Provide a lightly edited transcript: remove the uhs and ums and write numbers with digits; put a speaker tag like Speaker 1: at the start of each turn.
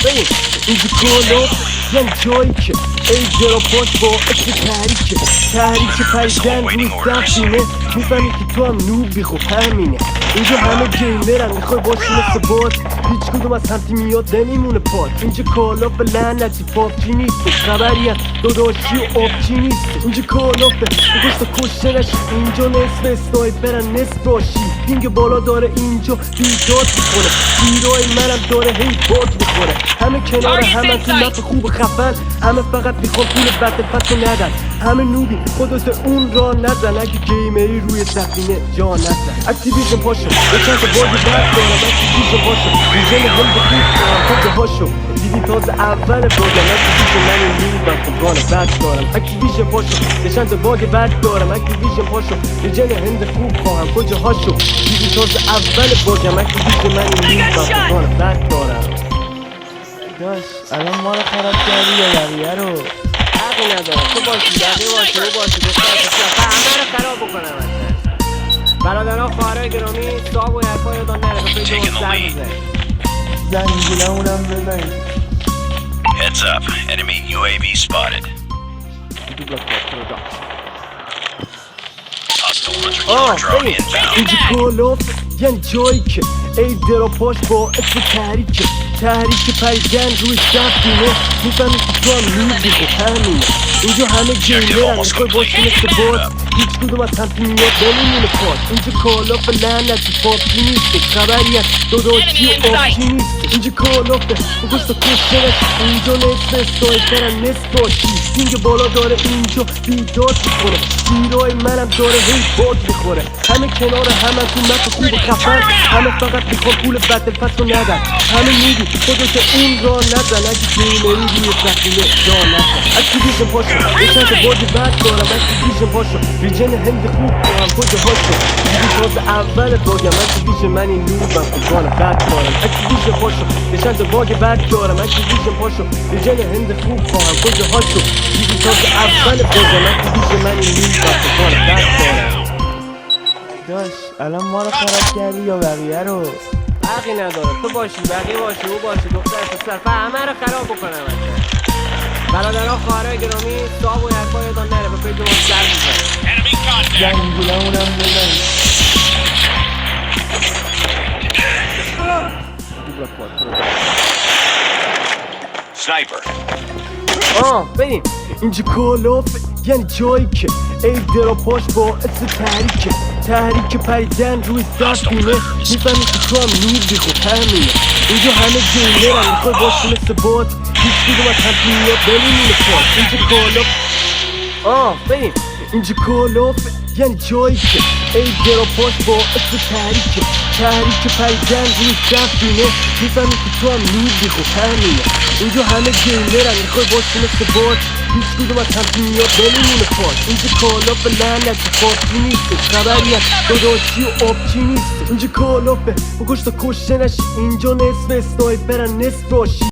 Speaker 1: ببین اینجا کلوب یعنی جایی که ای درا پاش با اسم تحریک پریدن روی سفینه میفهمی که تو هم نوبی خب همینه اینجا همه گیمرن میخوای باشی مثل بات هیچ کدوم از همتی میاد نمیمونه پات اینجا کلوب لعنتی پاپچی نیست خبری هم داداشی و آبچی نیست اینجا کلوبه بگوشت کشته نشی اینجا نصف اسنایپرن نصف باشی پینگ بالا داره اینجا بیداد میکنه هیروی منم داره هی باگ میخوره همه کنار همه تو مپ خوب خفن همه فقط میخوان پول بطل پس ندن همه نوبی خودت اون را نزن اگه گیمری روی سفینه جا نزن اکتیویژن پاشو یه چند باگی بد دارم اکتیویژن پاشو ویژن هم به خوب دارم کجا هاشو دیدی تازه اول باگم اکتیویژن من این نیبم کمکان بد دارم اکتیویژن پاشو یه چند باگ بد دارم اکتیویژن پاشو ویژن هند خوب خواهم کجا هاشو دیدی تازه اول باگم اکتیویژن من این نیبم کمکان بد دارم
Speaker 2: داش الان ما رو خراب کردی یا بقیه رو
Speaker 1: حقی ندارم تو باشی بقیه باشی او باشی دختر همه رو خراب بکنم برادرها خواهرای گرامی صاحب و یرپا یادان نره به پیج ما سر بزنید
Speaker 2: زنگیله اونم بزنید
Speaker 3: Heads up, enemy UAV spotted. Hostile hunter-killer drone inbound.
Speaker 1: اینجا کلوب یعنی جایی که ای درا پاش با اسم تحریک پریدن روی سفینه میفهمی که تو هم نوبی خب همینه اینجا همه گیمرن میخوای باشی مثل بات هیچ کدوم از همتی میاد نمیمونه پات اینجا کلوب لعنتی پاپچی نیست خبری از داداشی و آبچی نیست اینجا کلوبه بگوشت کشته نشی اینجا نصف اسنایپرن نصف باشی پینگ بالا داره اینجا بیداد میکنه هیروی منم داره هی باگ میخوره همه کنار همه تو مپ خوب خفن همه فقط میخوان پول بطل پس ندن همه میدی خودت اون را نزن اگه گیمری روی سفینه جا نزن اکتیویژن پاشو یه چند باگ بد دارم اکتیویژن پاشو ویژن هند خوب دارم کجا هاشو دیدی تازه اول باگم اکتیویژن من این نوبم کمکان بد دارم اکتیویژن پاشو یه چند باگ بد دارم اکتیویژن پاشو ویژن هند خوب خواهم کجا هاشو دیدی تازه اول باگم اکتیویژن من این نوبم کمکان بد دارم
Speaker 2: داش الان ما رو خراب کردی یا بقیه رو
Speaker 1: حقی ندارم تو باشی بقیه باشی او باشی دختر پسر همه رو خراب بکنم برادرها خواهرای گرامی صاحب و یرپا یادان نره به پیج ما سر بزنید
Speaker 2: زنگیله اونم بزنید
Speaker 3: Sniper.
Speaker 1: ببین اینجا کلوب یعنی جایی که ای درا پاش با اسم تحریک پریدن روی سفینه میفهمی که تو هم نوبی خب همینه اینجا همه گیمرن میخوای باشی مثل بات هیچ کدوم از همتی میاد نمیمونه پات اینجا کلوب ببین اینجا کلوب یعنی جایی که ای درا پاش با اسم تحریک پریدن روی سفینه میفهمی که تو هم نوبی خب همینه اینجا همه گیمرن میخوای باشی مثل بات هیچ کدوم از همتی میاد نمیمونه پات اینجا کلوب لعنتی پاپچی نیست خبری از داداشی و آبچی نیست اینجا کلوبه بگوشت کشته نشی اینجا نصف اسنایپرن نصف باشی